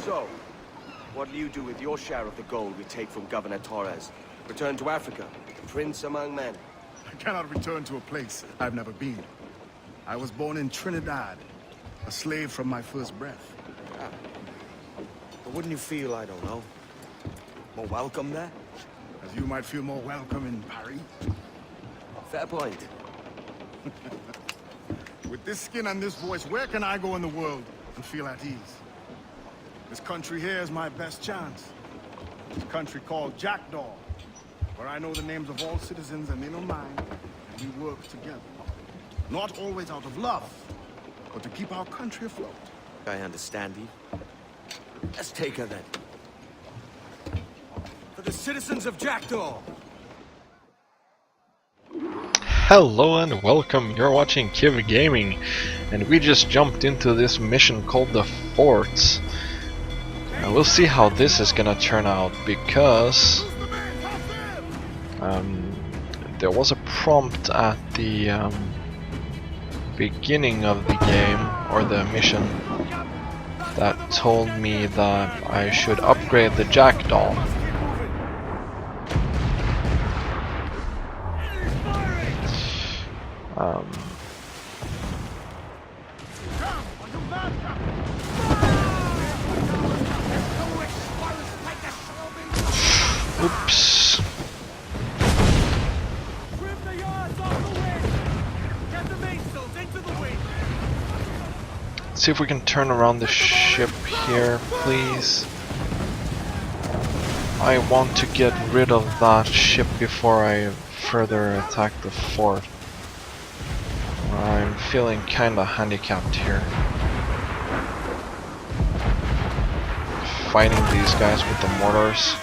So, what'll you do with your share of the gold we take from Governor Torres? Return to Africa, prince among men? I cannot return to a place I've never been. I was born in Trinidad, a slave from my first breath. Ah. But wouldn't you feel, I don't know, more welcome there? As you might feel more welcome in Paris. Fair point. With this skin and this voice, where can I go in the world and feel at ease? This country here is my best chance. This country called Jackdaw, where I know the names of all citizens and they know mine, and we work together. Not always out of love, but to keep our country afloat. I understand you. Let's take her then. For the citizens of Jackdaw! Hello and welcome, you're watching Kiv Gaming, and we just jumped into this mission called the Forts. We'll see how this is gonna turn out, because there was a prompt at the beginning of the game, or the mission, that told me that I should upgrade the Jackdaw. Oops. See if we can turn around the ship here, please. I want to get rid of that ship before I further attack the fort. I'm feeling kinda handicapped here. Fighting these guys with the mortars.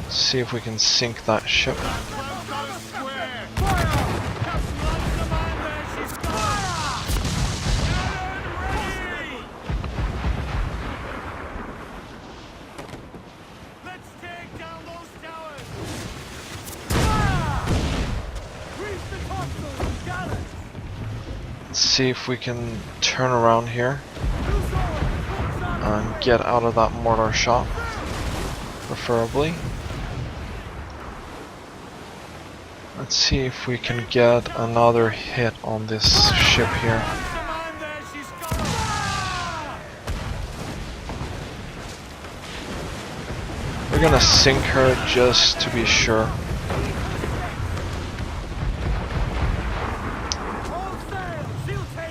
See if we can sink that ship. Let's see if we can turn around here and get out of that mortar shot, preferably. Let's see if we can get another hit on this ship here. We're gonna sink her just to be sure.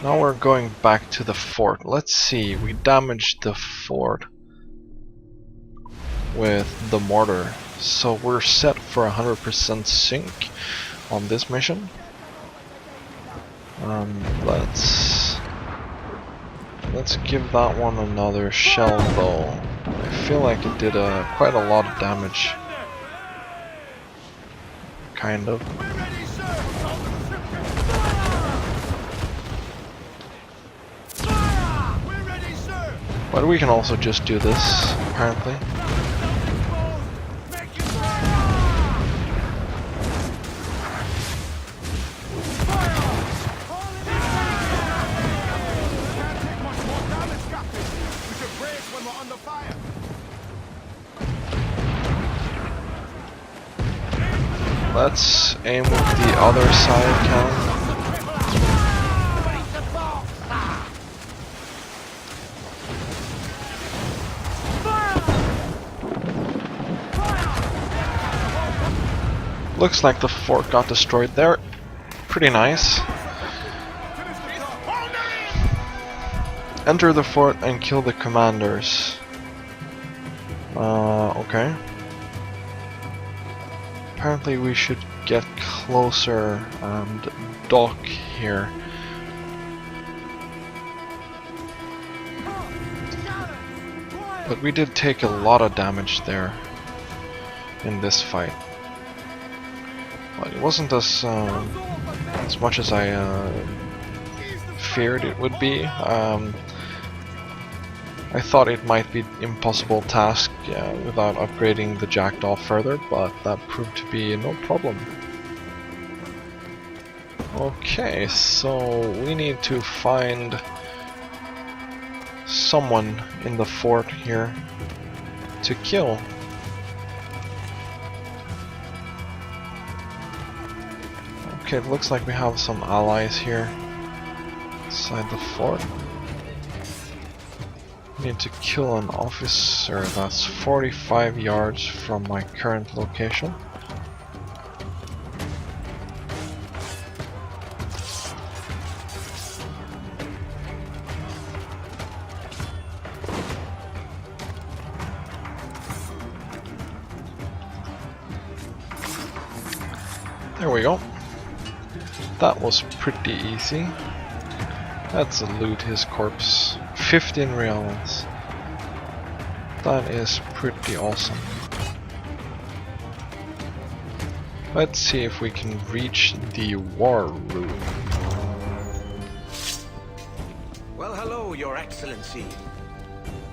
Now we're going back to the fort. Let's see, we damaged the fort with the mortar. So we're set for 100% sink on this mission. Let's give that one another shell though. I feel like it did quite a lot of damage. Kind of. But we can also just do this, apparently. Let's aim with the other side cannon. Looks like the fort got destroyed there. Pretty nice. Enter the fort and kill the commanders. Okay. Apparently we should get closer and dock here. But we did take a lot of damage there in this fight. But it wasn't as much as I feared it would be. I thought it might be an impossible task without upgrading the Jackdaw further, but that proved to be no problem. Okay, so we need to find someone in the fort here to kill. Okay, it looks like we have some allies here inside the fort. We need to kill an officer that's 45 yards from my current location. There we go. That was pretty easy. Let's loot his corpse. 15 reals. That is pretty awesome. Let's see if we can reach the war room. Well, hello, Your Excellency.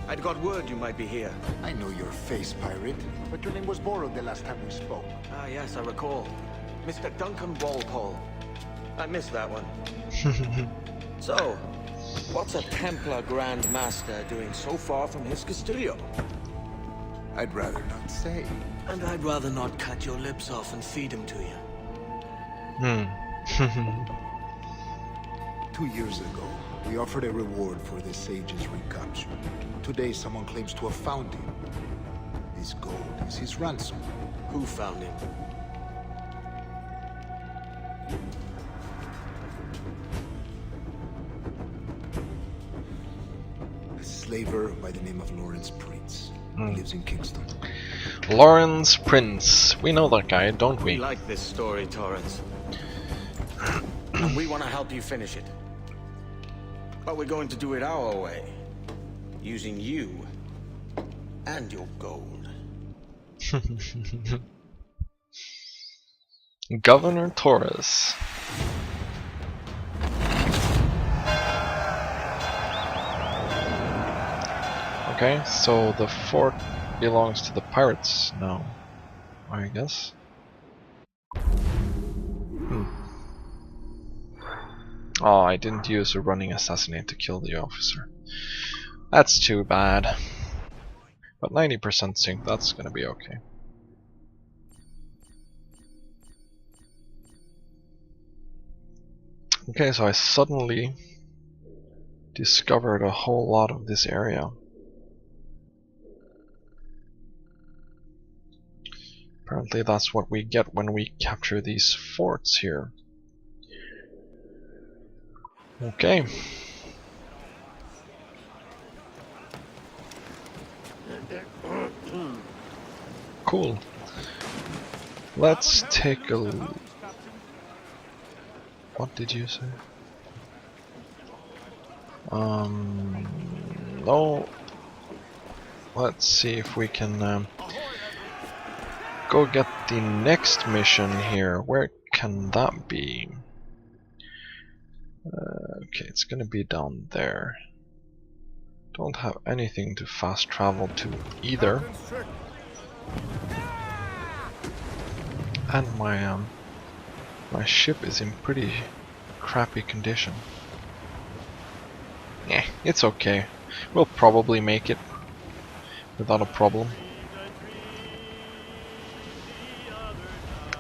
I'd got word you might be here. I know your face, pirate, but your name was borrowed the last time we spoke. Ah, yes, I recall. Mr. Duncan Walpole. I missed that one. So, what's a Templar Grand Master doing so far from his Castillo? I'd rather not say. And I'd rather not cut your lips off and feed him to you. 2 years ago, we offered a reward for the sage's recapture. Today, someone claims to have found him. This gold is his ransom. Who found him? A slaver by the name of Lawrence Prince. He lives in Kingston. Lawrence Prince. We know that guy, don't We we? like this story, Torrance. And we want to help you finish it. But we're going to do it our way. Using you and your gold. Governor Torres. Okay, so the fort belongs to the pirates now, I guess. Oh, I didn't use a running assassinate to kill the officer. That's too bad. But 90% sync, that's gonna be okay. Okay, so I suddenly discovered a whole lot of this area. Apparently that's what we get when we capture these forts here. Okay. Cool. Let's take a look. What did you say? No. Let's see if we can go get the next mission here. Where can that be? Okay, it's gonna be down there. Don't have anything to fast travel to either. And my ship is in pretty crappy condition. Yeah, it's okay. We'll probably make it without a problem.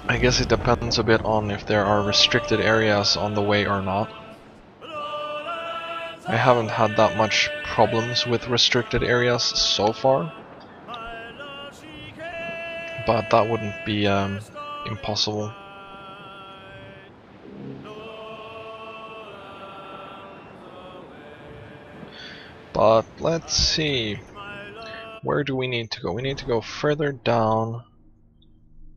I guess it depends a bit on if there are restricted areas on the way or not. I haven't had that much problems with restricted areas so far, but that wouldn't be impossible. But let's see, where do we need to go? We need to go further down.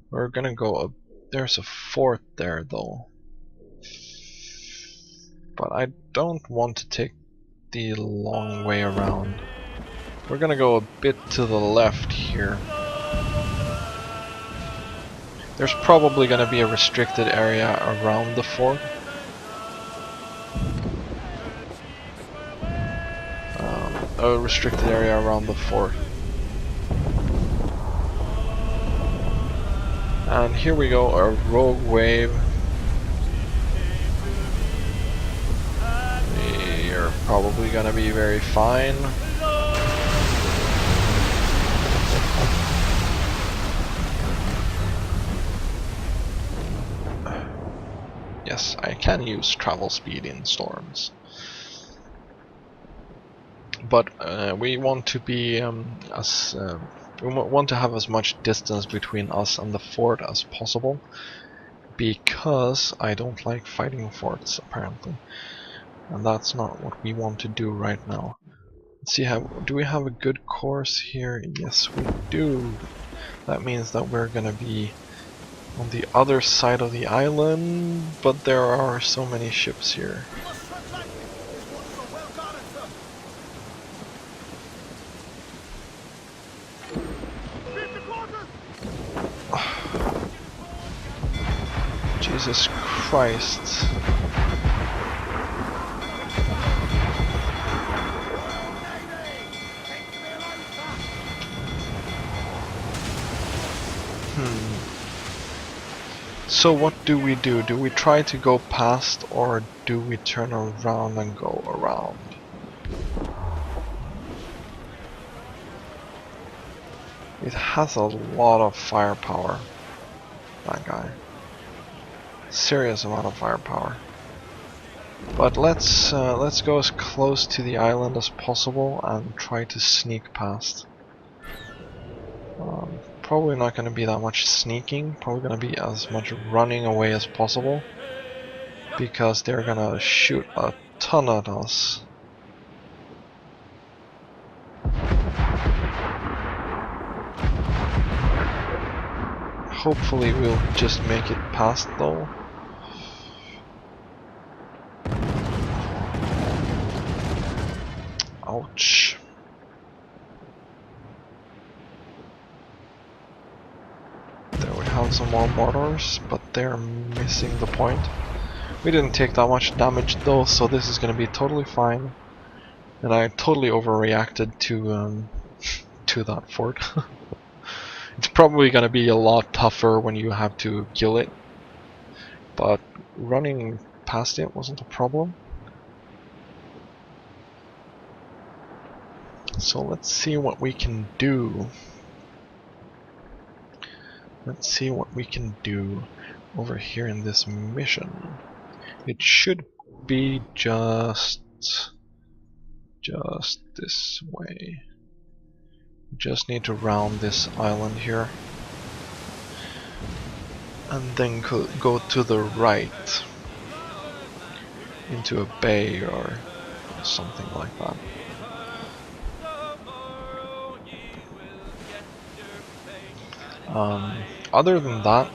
We're gonna go up. There's a fort there though, but I don't want to take the long way around. We're gonna go a bit to the left here. There's probably gonna be a restricted area around the fort. A restricted area around the fort. And here we go, a rogue wave. probably gonna be very fine. Yes, I can use travel speed in storms. But we want to be we want to have as much distance between us and the fort as possible, because I don't like fighting forts apparently, and that's not what we want to do right now. Let's see, do we have a good course here? Yes, we do. That means that we're gonna be on the other side of the island, but there are so many ships here. Jesus Christ. So what do we do? Do we try to go past, or do we turn around and go around? It has a lot of firepower, that guy. Serious amount of firepower. But let's go as close to the island as possible and try to sneak past. Probably not going to be that much sneaking, probably going to be as much running away as possible, because they're going to shoot a ton at us. Hopefully we'll just make it past though. Ouch. There we have some more mortars, but they're missing the point. We didn't take that much damage though, so this is going to be totally fine. And I totally overreacted to that fort. It's probably going to be a lot tougher when you have to kill it, but running past it wasn't a problem. So let's see what we can do. Let's see what we can do over here in this mission. It should be just this way. We just need to round this island here, and then go to the right into a bay or something like that. Other than that,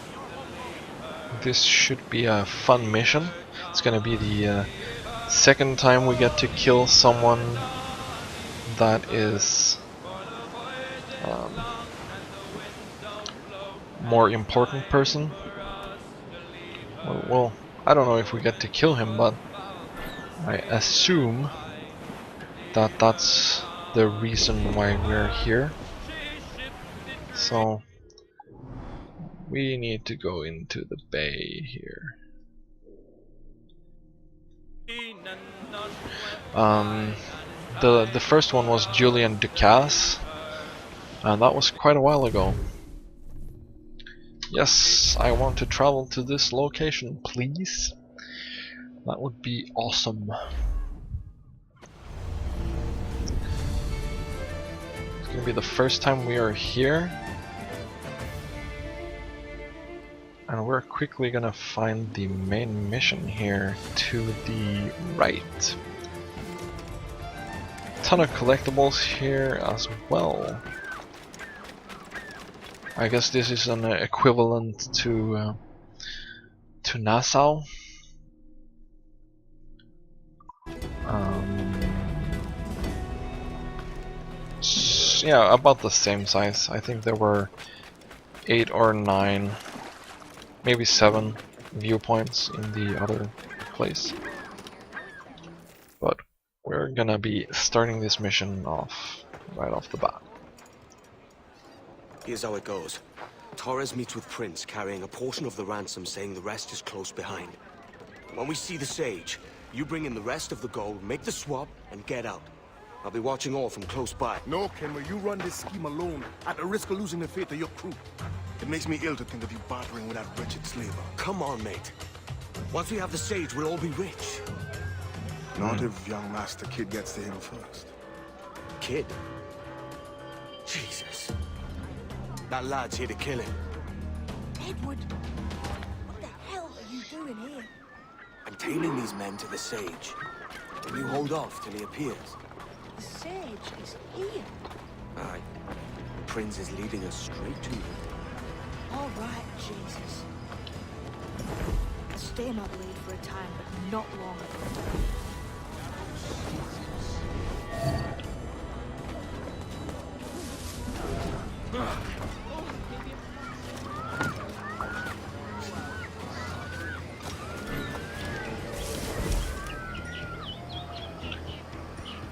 this should be a fun mission. It's gonna be the second time we get to kill someone that is more important person. Well, I don't know if we get to kill him, but I assume that that's the reason why we're here. So we need to go into the bay here. The first one was Julian Ducasse, and that was quite a while ago. Yes, I want to travel to this location, please. That would be awesome. It's gonna be the first time we are here. And we're quickly gonna find the main mission here to the right. Ton of collectibles here as well. I guess this is an equivalent to Nassau. Yeah, about the same size. I think there were 8 or 9. Maybe 7 viewpoints in the other place. But we're gonna be starting this mission off right off the bat. Here's how it goes. Torres meets with Prince, carrying a portion of the ransom, saying the rest is close behind. When we see the Sage, You bring in the rest of the gold, make the swap, and get out. I'll be watching all from close by. No, Kenway, you run this scheme alone, at the risk of losing the faith of your crew. It makes me ill to think of you bartering with that wretched slaver. Come on, mate. Once we have the sage, we'll all be rich. Not if young Master Kid gets to him first. Kid? Jesus. That lad's here to kill him. Edward, what the hell are you doing here? I'm tailing these men to the sage. You hold off till he appears. The sage is here. Aye. The prince is leading us straight to him. All right, Jesus. I'll stay in my blade for a time, but not long.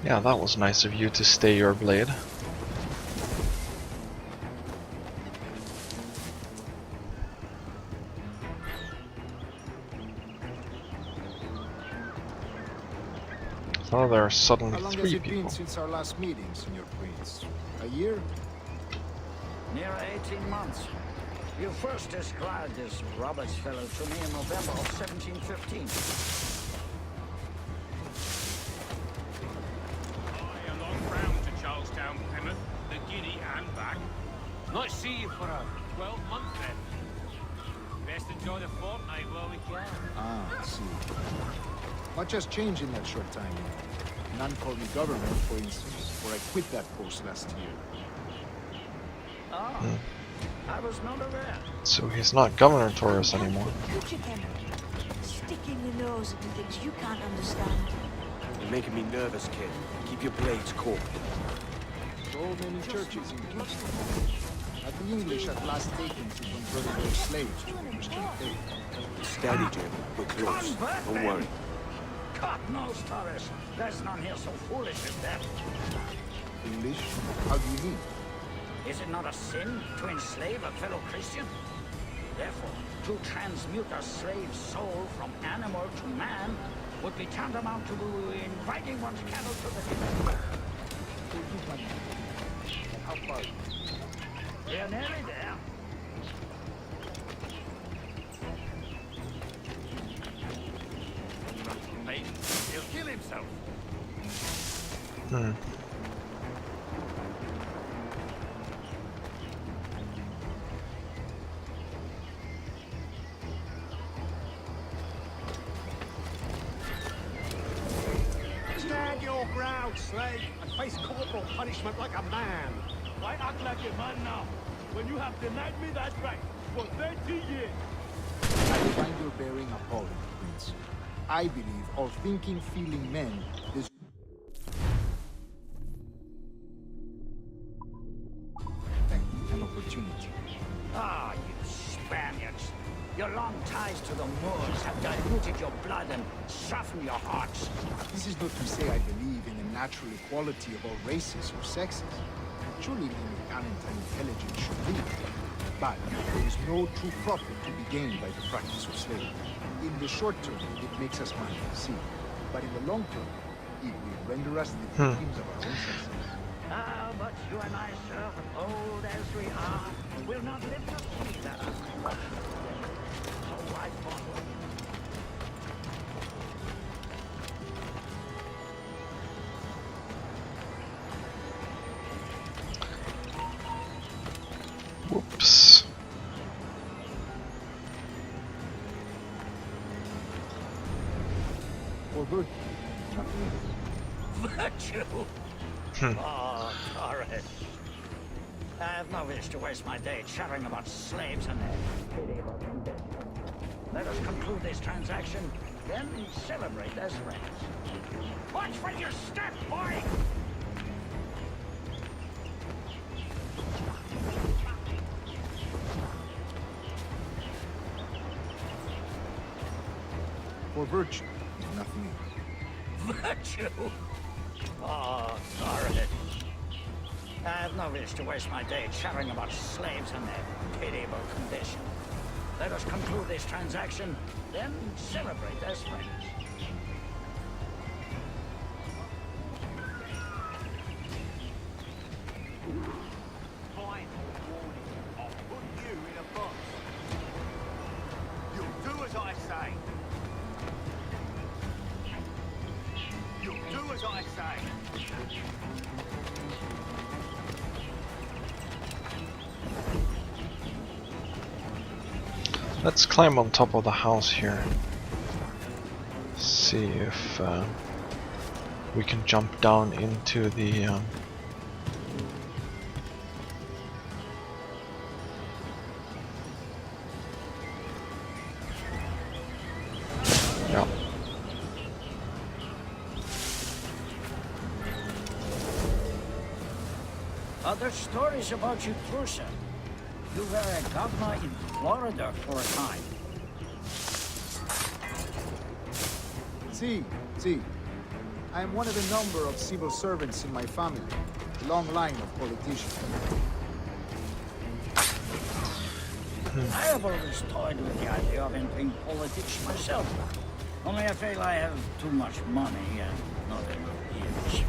Yeah, that was nice of you to stay your blade. Oh, there are suddenly How long has 3 it people. been since our last meeting, Senior Prince? A year? Near 18 months. You first described this Roberts fellow to me in November of 1715. A long round to Charlestown, Plymouth, the Guinea and back. Not see you for a 12-month then. Best enjoy the fortnight while we can. Ah, I see. Much has changed in that short time. None called me governor, for instance, for I quit that post last year. Ah, I was not aware. So he's not Governor Torres anymore. Future Kenway, sticking your nose into things you can't understand. You're making me nervous, kid. Keep your blades cool. So many churches in Kingston. Have the English at last taken to convert their slaves to the Christian faith? Steady, Jim. We're close. Don't worry. God knows, Torres. There's none here so foolish as that. English? How do you mean? Is it not a sin to enslave a fellow Christian? Therefore, to transmute a slave's soul from animal to man would be tantamount to inviting one's cattle to the dinner. How far? We're nearly there. Mate, he'll kill himself. Stand your ground, slave, and face corporal punishment like a man. Why act like a man now, when you have denied me that right for 30 years? I find your bearing appalling, Prince. I believe all thinking, feeling men deserve an opportunity. Ah, you Spaniards. Your long ties to the Moors have diluted your blood and softened your hearts. This is not to say I believe in the natural equality of all races or sexes. Surely only talent and intelligence should lead. But there is no true profit to be gained by the practice of slavery. In the short term, it makes us money, see. But in the long term, it will render us the victims of our own success. Ah, but you and I, sir, old as we are, will not live to see that unfortunate day. So why bother? Whoops. For virtue, Virtue? Oh, Torres. I have no wish to waste my day chattering about slaves and their pitiable condition. Let us conclude this transaction, then celebrate as friends. Watch where you step, boy! for virtue, if nothing else. Virtue? Oh, Torres. I have no wish to waste my day chattering about slaves and their pitiable condition. Let us conclude this transaction, then celebrate as friends. I say? Let's climb on top of the house here. See if we can jump down into the yeah. Other stories about you, Trusa. You were a governor in Florida for a time. See. I am one of a number of civil servants in my family. A long line of politicians. I have always toyed with the idea of entering politics myself. Only I feel I have too much money and not enough years.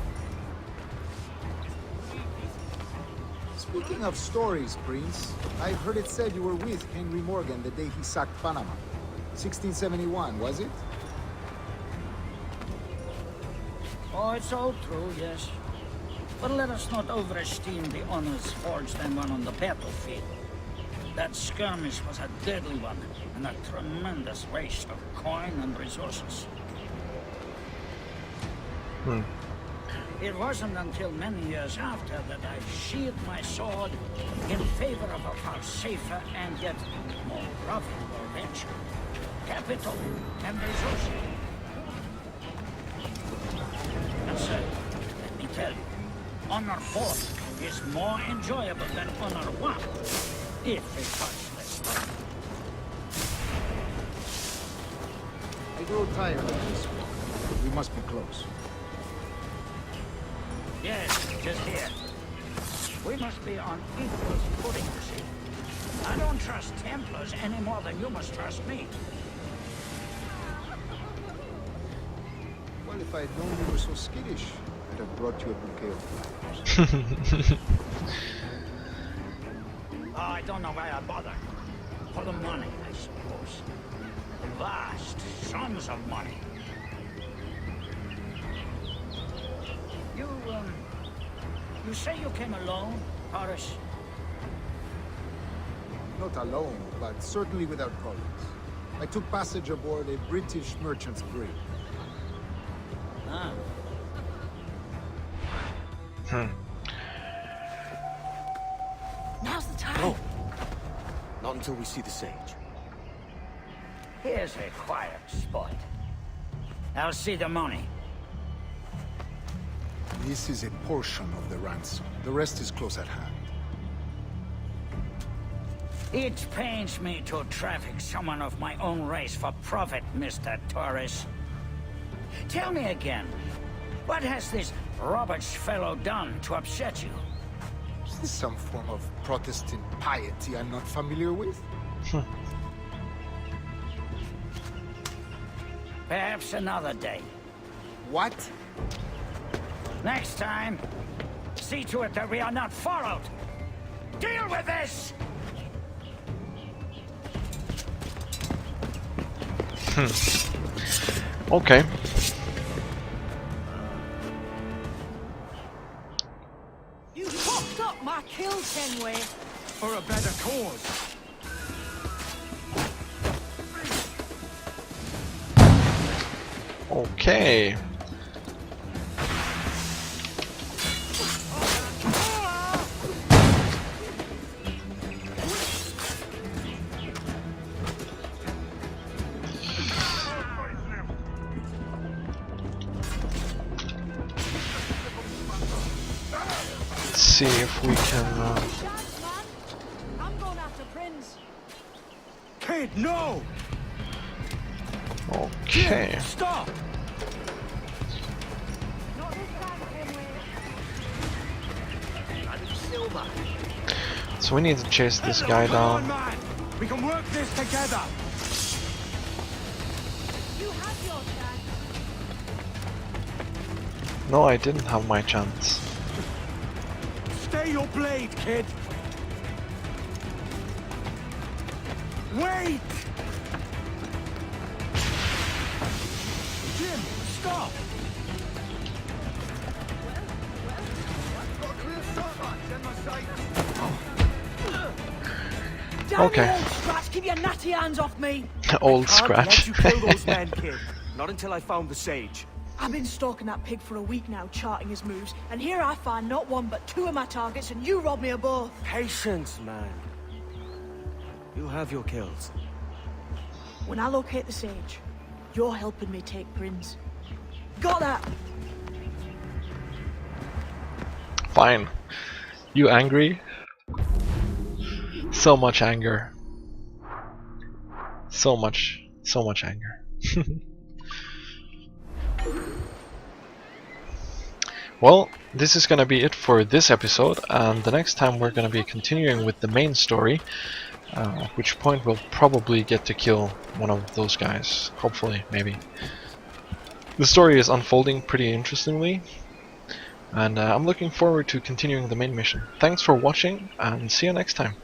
Speaking of stories, Prince, I've heard it said you were with Henry Morgan the day he sacked Panama. 1671, was it? Oh, it's all true, yes. But let us not overesteem the honors forged and won on the battlefield. That skirmish was a deadly one, and a tremendous waste of coin and resources. It wasn't until many years after that I sheathed my sword in favor of a far safer and yet more profitable venture. Capital and resources. And so, let me tell you, honor 4 is more enjoyable than honor 1, if it costs less time. I grow tired of this war. We must be close. Yes, just here. We must be on equal footing, you see. I don't trust Templars any more than you must trust me. Well, if I had known you were so skittish, I'd have brought you a bouquet of flowers. Oh, I don't know why I bother. For the money, I suppose. Vast sums of money. You say you came alone, Horace? Not alone, but certainly without colleagues. I took passage aboard a British merchant's brig. Ah. Now's the time. No. Not until we see the sage. Here's a quiet spot. I'll see the money. This is a portion of the ransom. The rest is close at hand. It pains me to traffic someone of my own race for profit, Mr. Torres. Tell me again, what has this Roberts fellow done to upset you? Is this some form of Protestant piety I'm not familiar with? Perhaps another day. What? Next time, see to it that we are not followed. Deal with this! Okay. You fucked up my kill, Kenway. For a better cause. Okay. Let's see if we can. Chance, man. I'm going after Prince. Kid, no! Okay. Stop! Not this time, Kenway. So we need to chase this guy Come on, down. man! We can work this together! You have your chance. No, I didn't have my chance. Stay your blade, kid! Wait! Jim, stop! Okay. Old Scratch, keep your natty hands off me! Old Can't let Scratch. you kill those men, kid. Not until I found the sage. I've been stalking that pig for a week now, charting his moves, and here I find not one but two of my targets, and you rob me of both. Patience, man. You'll have your kills. When I locate the sage, you're helping me take Prince. Got that? Fine. You angry? So much anger. So much anger. Well, this is gonna be it for this episode, and the next time we're gonna be continuing with the main story, at which point we'll probably get to kill one of those guys. Hopefully, maybe. The story is unfolding pretty interestingly, and I'm looking forward to continuing the main mission. Thanks for watching, and see you next time.